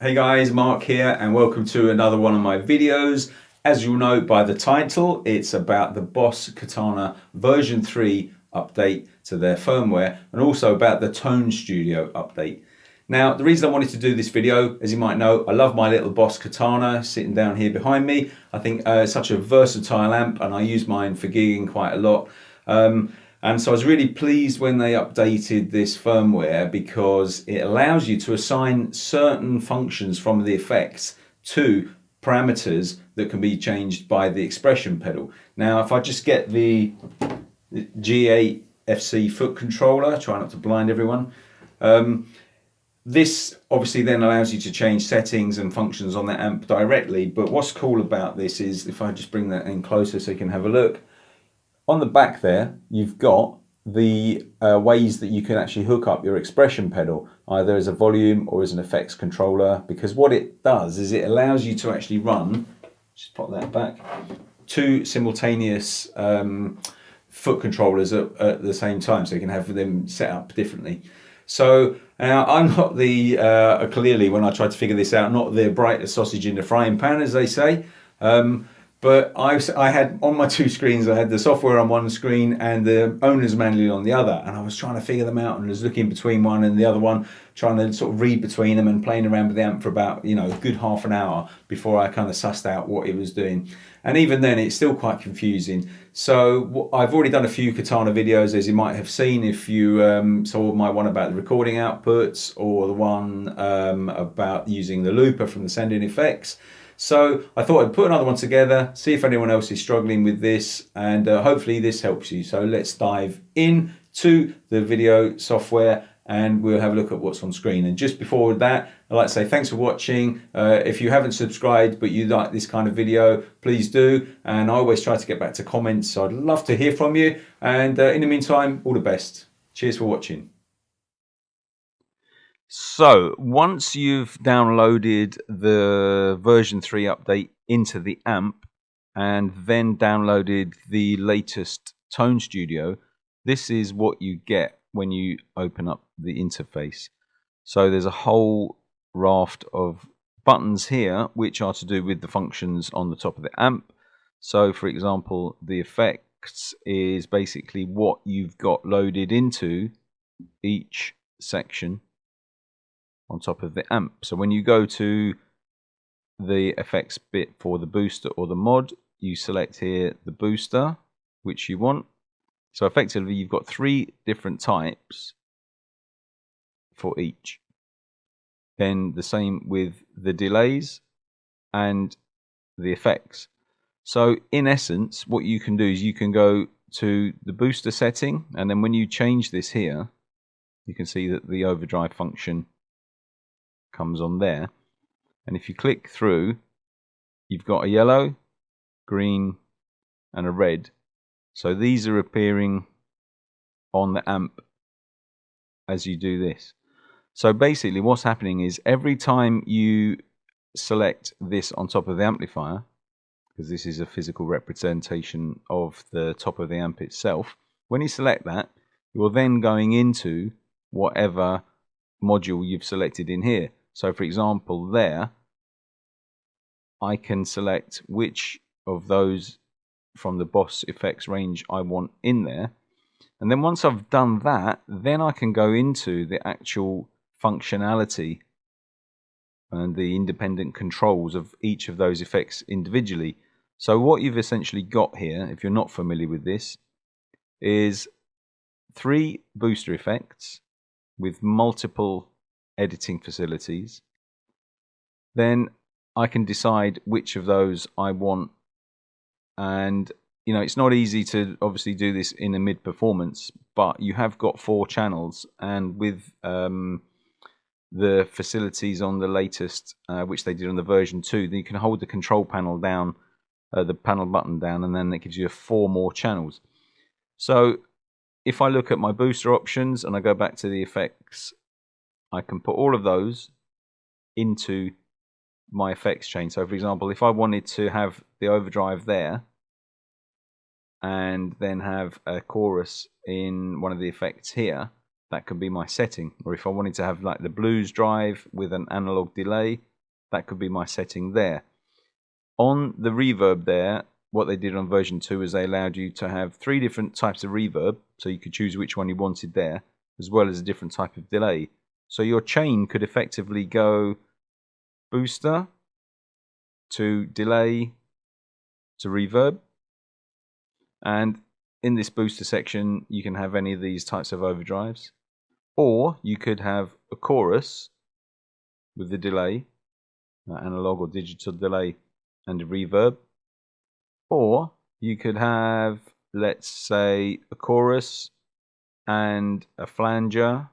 Hey guys, Mark here and welcome to another one of my videos. As you'll know by the title, it's about the Boss Katana version 3 update to their firmware and also about the Tone Studio update. Now, the reason I wanted to do this video, as you might know, I love my little Boss Katana sitting down here behind me. I think it's such a versatile amp and I use mine for gigging quite a lot. And so I was really pleased when they updated this firmware because it allows you to assign certain functions from the effects to parameters that can be changed by the expression pedal. Now, if I just get the G8 FC foot controller, try not to blind everyone. This obviously then allows you to change settings and functions on the amp directly, but what's cool about this is, if I just bring that in closer so you can have a look, on the back there, you've got the ways that you can actually hook up your expression pedal, either as a volume or as an effects controller, because what it does is it allows you to actually run, just pop that back, two simultaneous foot controllers at the same time, so you can have them set up differently. So now I'm not the, clearly when I tried to figure this out, not the brightest sausage in the frying pan, as they say. But I had on my two screens, I had the software on one screen and the owner's manual on the other, and I was trying to figure them out and was looking between one and the other one, trying to sort of read between them and playing around with the amp for about, a good half an hour before I kind of sussed out what it was doing. And even then, it's still quite confusing. So I've already done a few Katana videos, as you might have seen if you saw my one about the recording outputs or the one about using the looper from the Sending Effects. So I thought I'd put another one together, see if anyone else is struggling with this, and hopefully this helps you. So let's dive into the video software and we'll have a look at what's on screen. And just before that, I'd like to say thanks for watching. If you haven't subscribed but you like this kind of video, please do. And I always try to get back to comments, so I'd love to hear from you. And in the meantime, all the best. Cheers for watching. So once you've downloaded the version 3 update into the amp and then downloaded the latest Tone Studio, this is what you get when you open up the interface. So there's a whole raft of buttons here which are to do with the functions on the top of the amp. So for example, the effects is basically what you've got loaded into each section on top of the amp. So when you go to the effects bit for the booster or the mod, you select here the booster which you want. So effectively you've got 3 different types for each. Then the same with the delays and the effects. So in essence, what you can do is you can go to the booster setting, and then when you change this here, you can see that the overdrive function comes on there, and if you click through, you've got a yellow, green and a red. So these are appearing on the amp as you do this. So basically what's happening is every time you select this on top of the amplifier, because this is a physical representation of the top of the amp itself, when you select that, you're then going into whatever module you've selected in here. So for example there, I can select which of those from the Boss effects range I want in there. And then once I've done that, then I can go into the actual functionality and the independent controls of each of those effects individually. So what you've essentially got here, if you're not familiar with this, is 3 booster effects with multiple editing facilities. Then I can decide which of those I want, and it's not easy to obviously do this in a mid performance, but you have got 4 channels, and with the facilities on the latest which they did on the version 2, then you can hold the control panel down, the panel button down, and then it gives you 4 more channels. So if I look at my booster options and I go back to the effects, I can put all of those into my effects chain. So for example, if I wanted to have the overdrive there and then have a chorus in one of the effects here, that could be my setting. Or if I wanted to have like the blues drive with an analog delay, that could be my setting there. On the reverb there, what they did on version 2 is they allowed you to have 3 different types of reverb, so you could choose which one you wanted there, as well as a different type of delay. So your chain could effectively go booster to delay to reverb, and in this booster section you can have any of these types of overdrives, or you could have a chorus with the delay, analog or digital delay, and a reverb, or you could have, let's say, a chorus and a flanger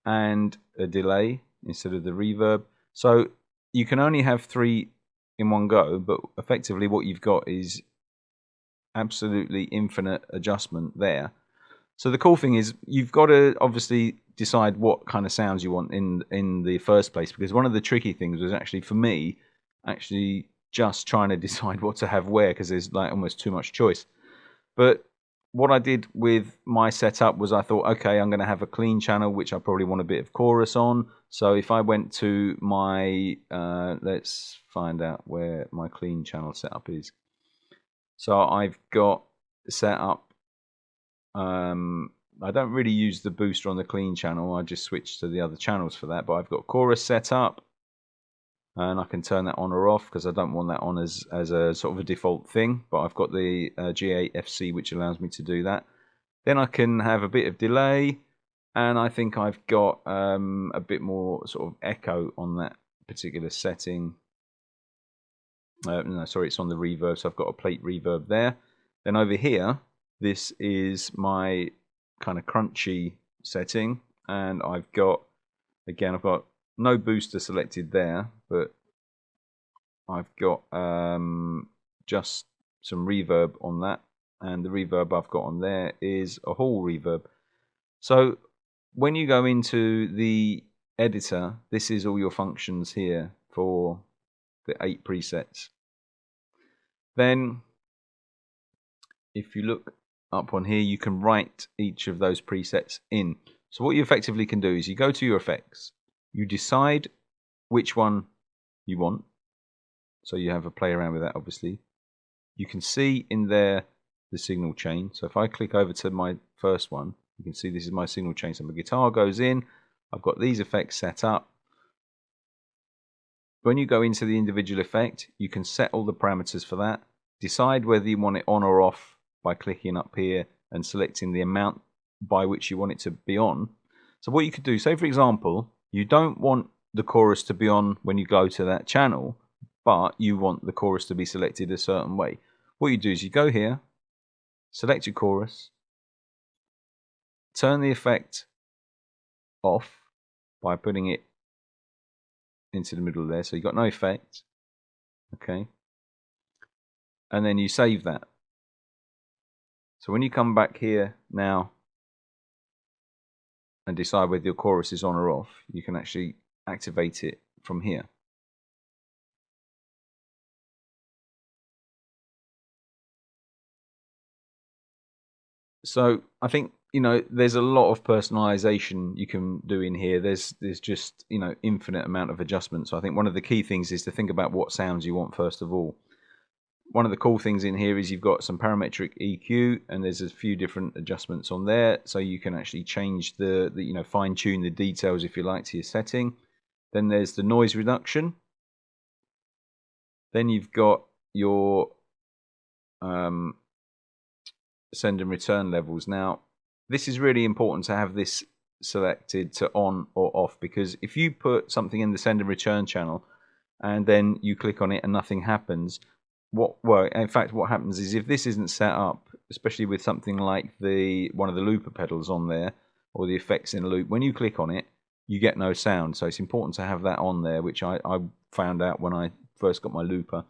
and a delay instead of the reverb. So you can only have 3 in one go, but effectively what you've got is absolutely infinite adjustment there. So the cool thing is you've got to obviously decide what kind of sounds you want in the first place, because one of the tricky things was actually for me actually just trying to decide what to have where, because there's like almost too much choice. But what I did with my setup was I thought, okay, I'm going to have a clean channel, which I probably want a bit of chorus on. So if I went to my, let's find out where my clean channel setup is. So I've got set up, I don't really use the booster on the clean channel. I just switch to the other channels for that. But I've got chorus set up, and I can turn that on or off because I don't want that on as a sort of a default thing. But I've got the G8FC, which allows me to do that. Then I can have a bit of delay, and I think I've got a bit more sort of echo on that particular setting. No, sorry, it's on the reverb, so I've got a plate reverb there. Then over here, this is my kind of crunchy setting, and I've got, again, I've got no booster selected there, but I've got just some reverb on that, and the reverb I've got on there is a hall reverb. So when you go into the editor, this is all your functions here for the 8 presets. Then if you look up on here, you can write each of those presets in. So what you effectively can do is you go to your effects, you decide which one you want, so you have a play around with that. Obviously you can see in there the signal chain. So if I click over to my first one, you can see this is my signal chain. So my guitar goes in, I've got these effects set up. When you go into the individual effect, you can set all the parameters for that, decide whether you want it on or off by clicking up here and selecting the amount by which you want it to be on. So what you could do, say for example, you don't want the chorus to be on when you go to that channel, but you want the chorus to be selected a certain way. What you do is you go here, select your chorus, turn the effect off by putting it into the middle there, so you've got no effect, okay, and then you save that. So when you come back here now and decide whether your chorus is on or off, you can actually activate it from here. So I think, you know, there's a lot of personalization you can do in here. There's just, you know, infinite amount of adjustments. So I think one of the key things is to think about what sounds you want first of all. One of the cool things in here is you've got some parametric EQ, and there's a few different adjustments on there, so you can actually change the you know, fine tune the details if you like to your setting. Then there's the noise reduction. Then you've got your send and return levels. Now this is really important to have this selected to on or off, because if you put something in the send and return channel and then you click on it and nothing happens, in fact what happens is, if this isn't set up, especially with something like one of the looper pedals on there or the effects in a loop, when you click on it you get no sound. So it's important to have that on there, which I found out when I first got my looper.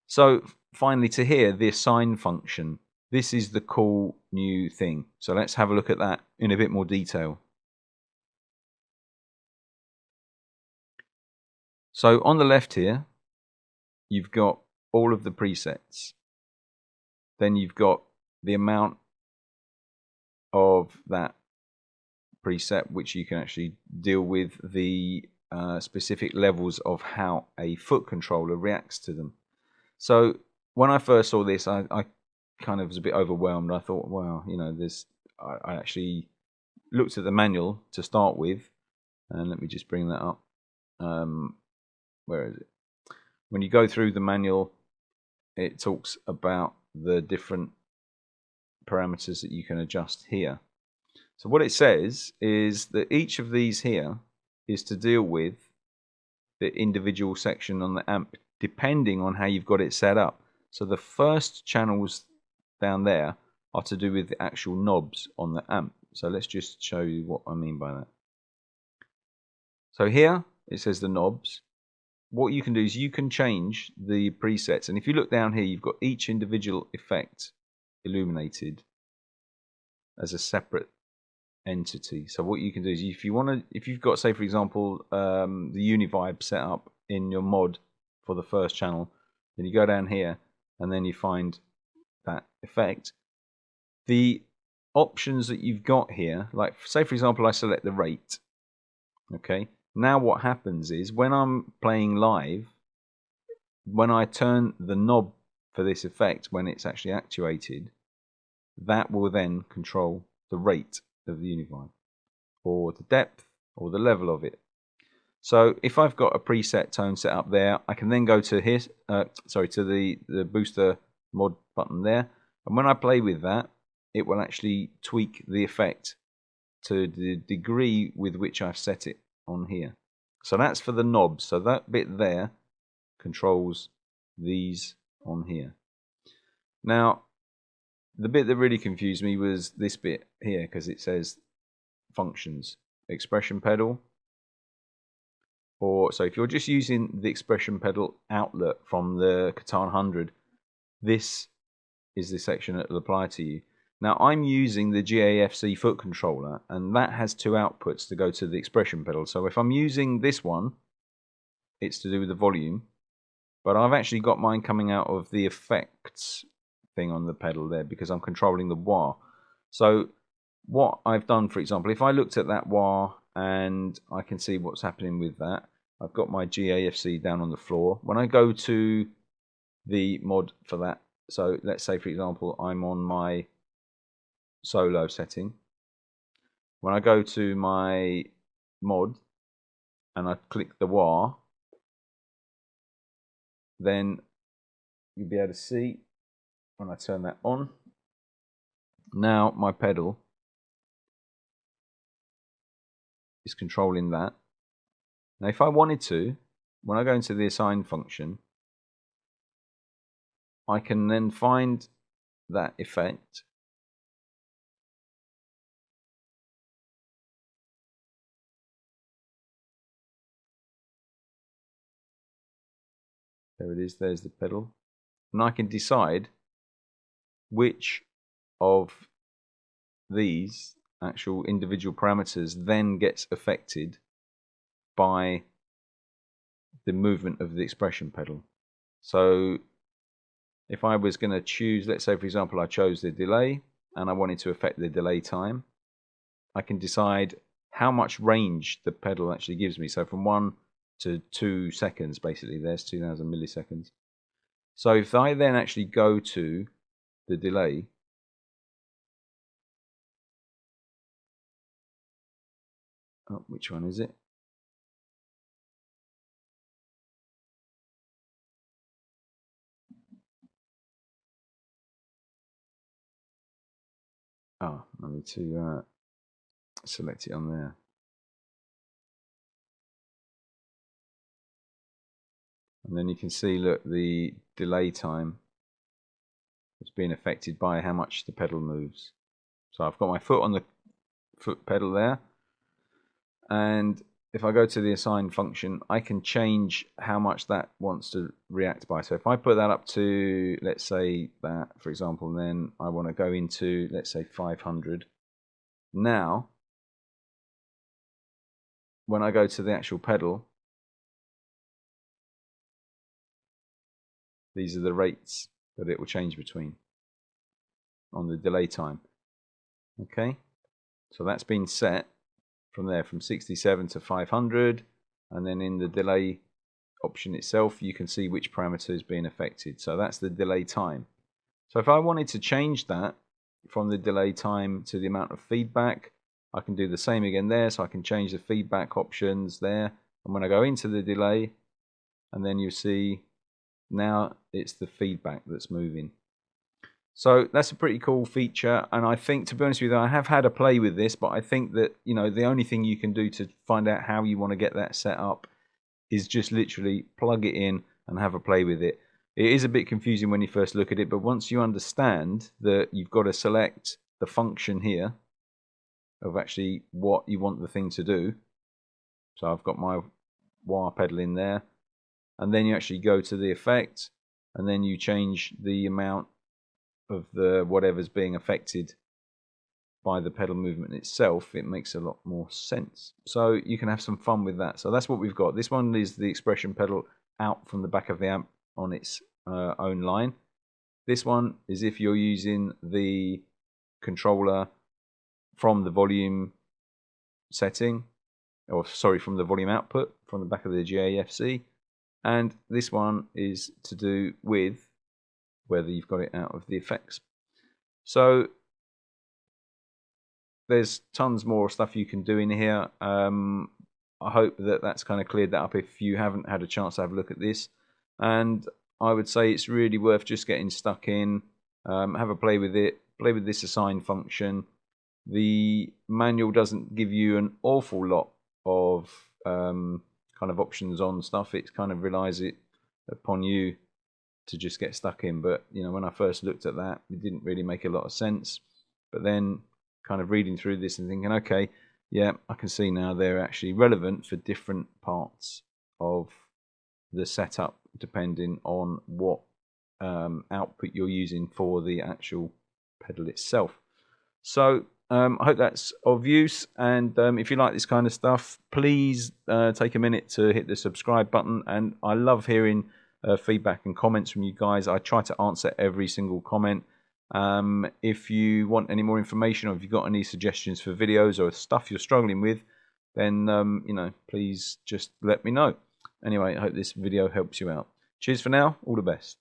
So finally, to hear the assign function, this is the cool new thing. So let's have a look at that in a bit more detail. So on the left here, you've got all of the presets. Then you've got the amount of that preset, which you can actually deal with the specific levels of how a foot controller reacts to them. So when I first saw this, I kind of was a bit overwhelmed. I thought, wow, you know, I actually looked at the manual to start with, and let me just bring that up. Where is it? When you go through the manual, it talks about the different parameters that you can adjust here. So what it says is that each of these here is to deal with the individual section on the amp depending on how you've got it set up. So the first channels down there are to do with the actual knobs on the amp. So let's just show you what I mean by that. So here it says the knobs. What you can do is you can change the presets, and if you look down here, you've got each individual effect illuminated as a separate entity. So what you can do is if you've got, say for example, the Univibe set up in your mod for the first channel, then you go down here and then you find that effect. The options that you've got here, like say for example I select the rate, okay, now what happens is when I'm playing live, when I turn the knob for this effect, when it's actually actuated, that will then control the rate of the Univibe, or the depth, or the level of it. So if I've got a preset tone set up there, I can then go to here, to the booster mod button there, and when I play with that, it will actually tweak the effect to the degree with which I've set it on here. So that's for the knobs. So that bit there controls these on here. Now, the bit that really confused me was this bit here, because it says functions, expression pedal. So if you're just using the expression pedal outlet from the Katana 100, this is the section that will apply to you. Now I'm using the GAFC foot controller, and that has two outputs to go to the expression pedal. So if I'm using this one, it's to do with the volume, but I've actually got mine coming out of the effects thing on the pedal there because I'm controlling the wah. So what I've done, for example, if I looked at that wah and I can see what's happening with that, I've got my GAFC down on the floor. When I go to the mod for that, so let's say for example I'm on my solo setting. When I go to my mod and I click the wah, then you'll be able to see when I turn that on, now my pedal is controlling that. Now if I wanted to, when I go into the assign function, I can then find that effect there it is, there's the pedal, and I can decide which of these actual individual parameters then gets affected by the movement of the expression pedal. So if I was going to choose, let's say for example I chose the delay and I wanted to affect the delay time, I can decide how much range the pedal actually gives me. So from 1 to 2 seconds, basically, there's 2000 milliseconds. So if I then actually go to the delay, oh, which one is it? Oh, I need to select it on there. And then you can see, look, the delay time is being affected by how much the pedal moves. So I've got my foot on the foot pedal there, and if I go to the assign function, I can change how much that wants to react by. So if I put that up to, let's say that, for example, then I want to go into, let's say 500. Now, when I go to the actual pedal, these are the rates that it will change between on the delay time. Okay, so that's been set from there, from 67 to 500, and then in the delay option itself you can see which parameter is being affected. So that's the delay time. So if I wanted to change that from the delay time to the amount of feedback, I can do the same again there. So I can change the feedback options there, and when I go into the delay, and then you see now it's the feedback that's moving. So that's a pretty cool feature, and I think, to be honest with you, I have had a play with this, but I think that, you know, the only thing you can do to find out how you want to get that set up is just literally plug it in and have a play with it. It is a bit confusing when you first look at it, but once you understand that you've got to select the function here of actually what you want the thing to do. So I've got my wah pedal in there, and then you actually go to the effect, and then you change the amount of the whatever's being affected by the pedal movement itself. It makes a lot more sense. So you can have some fun with that. So that's what we've got. This one is the expression pedal out from the back of the amp on its own line. This one is if you're using the controller from the volume setting, or sorry, from the volume output from the back of the GAFC. And this one is to do with whether you've got it out of the effects. So there's tons more stuff you can do in here. I hope that that's kind of cleared that up if you haven't had a chance to have a look at this. And I would say it's really worth just getting stuck in, have a play with it, play with this assign function. The manual doesn't give you an awful lot of kind of options on stuff. It kind of relies it upon you to just get stuck in. But you know, when I first looked at that, it didn't really make a lot of sense. But then kind of reading through this and thinking, okay, yeah, I can see now they're actually relevant for different parts of the setup depending on what output you're using for the actual pedal itself. So I hope that's of use, and if you like this kind of stuff, please take a minute to hit the subscribe button. And I love hearing feedback and comments from you guys. I try to answer every single comment. If you want any more information, or if you've got any suggestions for videos or stuff you're struggling with, then you know, please just let me know. Anyway, I hope this video helps you out. Cheers for now, all the best.